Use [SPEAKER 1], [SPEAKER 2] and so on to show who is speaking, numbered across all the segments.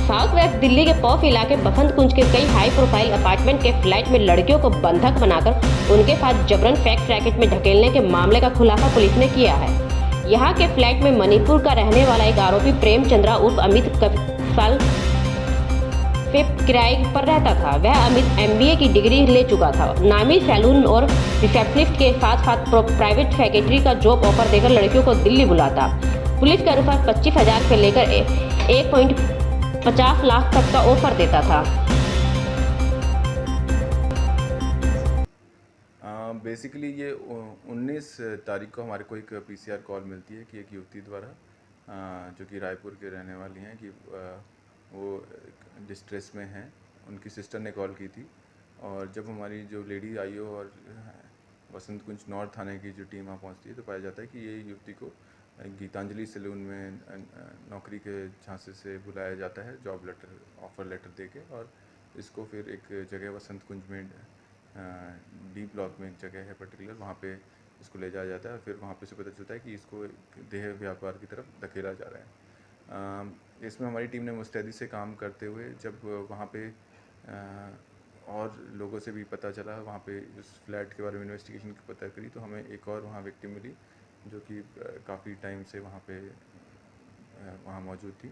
[SPEAKER 1] South west Delhi के पौफ इलाके बसंत कुंज के कई हाई प्रोफाइल अपार्टमेंट के फ्लैट में लड़कियों को बंधक बनाकर उनके साथ जबरन सेक्स रैकेट में ढकेलने के मामले का खुलासा पुलिस ने किया है। यहां के फ्लैट में मणिपुर का रहने वाला एक आरोपी प्रेम चंद्रा उर्फ अमित साल से किराए पर रहता था। वह अमित MBA की डिग्री ले चुका था। नामी सैलून और रिसेप्शनिस्ट के साथ साथ प्राइवेट सेक्रेटरी का जॉब ऑफर देकर लड़कियों को दिल्ली बुलाता। पुलिस के अनुसार 25,000 से लेकर 1.50 लाख तक का ऑफर देता था।
[SPEAKER 2] बेसिकली ये 19 तारीख को हमारे को एक PCR कॉल मिलती है कि एक युवती द्वारा जो कि रायपुर के रहने वाली हैं कि वो डिस्ट्रेस में हैं। उनकी सिस्टर ने कॉल की थी और जब हमारी जो लेडी IO और बसंत कुंज नॉर्थ थाने की जो टीम वहाँ पहुँचती है तो पाया जाता है कि ये युवती को गीतांजलि सैलून में नौकरी के झांसे से बुलाया जाता है, जॉब लेटर ऑफ़र लेटर देके, और इसको फिर एक जगह बसंत कुंज में D ब्लॉक में एक जगह है पर्टिकुलर, वहाँ पे इसको ले जाया जाता है। फिर वहाँ पे से पता चलता है कि इसको देह व्यापार की तरफ धकेला जा रहा है। इसमें हमारी टीम ने मुस्तैदी से काम करते हुए जब वहाँ पे और लोगों से भी पता चला, वहाँ पे उस फ्लैट के बारे में इन्वेस्टिगेशन की पता करी तो हमें एक और वहाँ विक्टिम मिली जो कि काफ़ी टाइम से वहाँ मौजूद थी।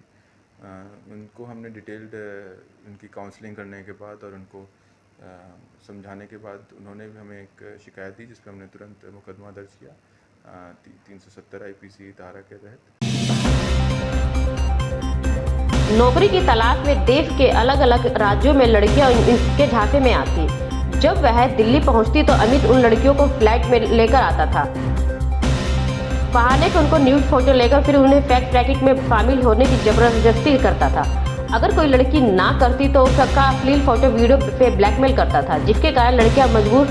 [SPEAKER 2] उनको हमने डिटेल्ड उनकी काउंसलिंग करने के बाद और उनको समझाने के बाद उन्होंने भी हमें एक शिकायत दी, जिस पर हमने तुरंत मुकदमा दर्ज किया 370 IPC धारा के तहत।
[SPEAKER 1] नौकरी की तलाश में देश के अलग अलग राज्यों में लड़कियां इसके झांसे में आती। जब वह दिल्ली पहुंचती तो अमित उन लड़कियों को फ्लैट में लेकर आता था। बहाने से उनको न्यूड फोटो लेकर फिर उन्हें सेक्स रैकेट में शामिल होने की जबरदस्ती करता था। अगर कोई लड़की ना करती तो उसका अश्लील फोटो वीडियो पे ब्लैकमेल करता था, जिसके कारण लड़कियां मजबूर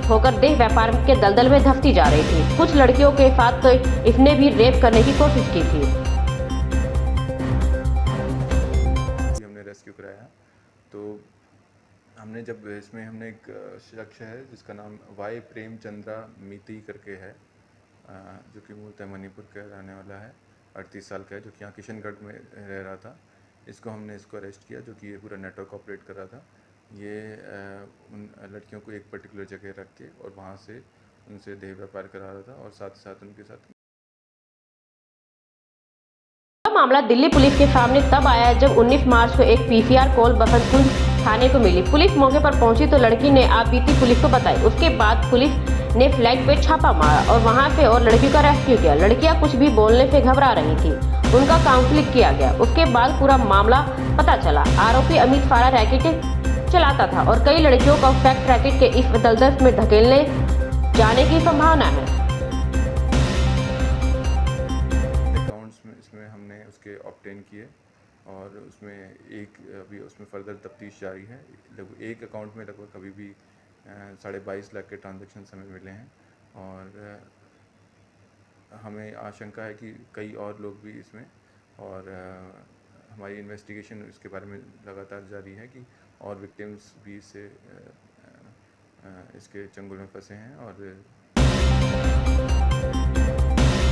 [SPEAKER 1] होकर देह व्यापार के दलदल में धंसती जा रही थी। कुछ लड़कियों के साथ तो इसने भी रेप करने की कोशिश की थी।
[SPEAKER 2] हमने रेस्क्यू कराया तो हमने जब इसमें हमने एक शख्स है जिसका नाम वाई प्रेम चंद्रा मीती करके है, जो कि मूलतः मणिपुर का रहने वाला है, 38 साल का है, जो कि यहाँ किशनगढ़ में रह रहा था। इसको अरेस्ट किया, जो कि ये पूरा नेटवर्क ऑपरेट कर रहा था। ये उन लड़कियों को एक पर्टिकुलर जगह रख के और वहाँ से उनसे देह व्यापार करा रहा था और साथ ही साथ उनके साथ।
[SPEAKER 1] मामला दिल्ली पुलिस के सामने तब आया जब 19 मार्च को एक PCR कॉल बसंत कुंज थाने को मिली। पुलिस मौके पर पहुंची तो लड़की ने आप बीती पुलिस को बताई। उसके बाद पुलिस ने फ्लैट पे छापा मारा और वहां से और लड़कियों का रेस्क्यू किया। लड़कियां कुछ भी बोलने से घबरा रही थी, उनका काउंसलिंग किया गया। उसके बाद पूरा मामला पता चला। आरोपी अमित सारा रैकेट चलाता था और कई लड़कियों को सेक्स रैकेट के इस दलदल में धकेलने जाने की संभावना है।
[SPEAKER 2] इसमें हमने उसके ऑब्टेन किए और उसमें अभी उसमें फर्दर तफ्तीश जारी है। लगभग एक अकाउंट में लगभग अभी भी 22.5 लाख के ट्रांजैक्शन हमें मिले हैं और हमें आशंका है कि कई और लोग भी इसमें, और हमारी इन्वेस्टिगेशन इसके बारे में लगातार जारी है कि और विक्टिम्स भी इसके चंगुल में फंसे हैं। और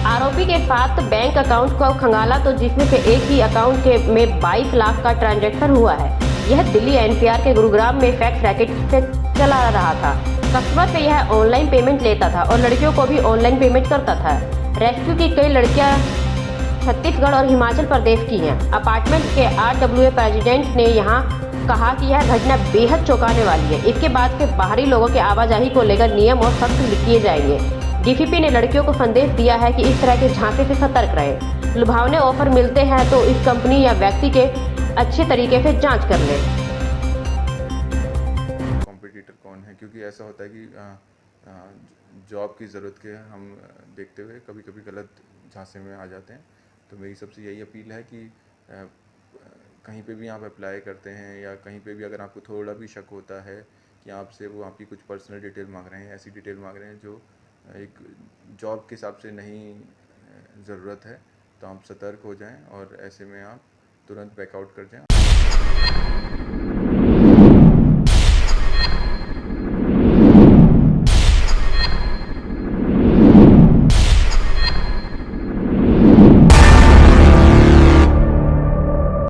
[SPEAKER 1] आरोपी के साथ बैंक अकाउंट को खंगाला तो जिसमें से एक ही अकाउंट में 22 लाख का ट्रांजैक्शन हुआ है। यह दिल्ली NCR के गुरुग्राम में सेक्स रैकेट से चला रहा था। कस्टमर से यह ऑनलाइन पेमेंट लेता था और लड़कियों को भी ऑनलाइन पेमेंट करता था। रेस्क्यू की कई लड़कियां छत्तीसगढ़ और हिमाचल प्रदेश की हैं। अपार्टमेंट के RWA प्रेसिडेंट ने यहाँ कहा कि यह घटना बेहद चौंकाने वाली है। इसके बाद से बाहरी लोगों के आवाजाही को लेकर नियम और सख्त किए जाएंगे। DCP ने लड़कियों को संदेश दिया है कि इस तरह के झांसे से सतर्क रहें। लुभावने ऑफर मिलते हैं तो इस कंपनी या व्यक्ति के अच्छे तरीके से जांच कर लें।
[SPEAKER 2] कॉम्पिटिटर कौन है, क्योंकि ऐसा होता है कि जॉब की ज़रूरत के हम देखते हुए कभी कभी गलत झांसे में आ जाते हैं। तो मेरी सबसे यही अपील है कि कहीं पे भी आप अप्लाई करते हैं या कहीं पे भी अगर आपको थोड़ा भी शक होता है कि आपसे वो आपकी कुछ पर्सनल डिटेल मांग रहे हैं, ऐसी डिटेल मांग रहे हैं जो एक जॉब के हिसाब से नहीं ज़रूरत है, तो आप सतर्क हो जाएं और ऐसे में आप तुरंत बैकआउट कर जाएं।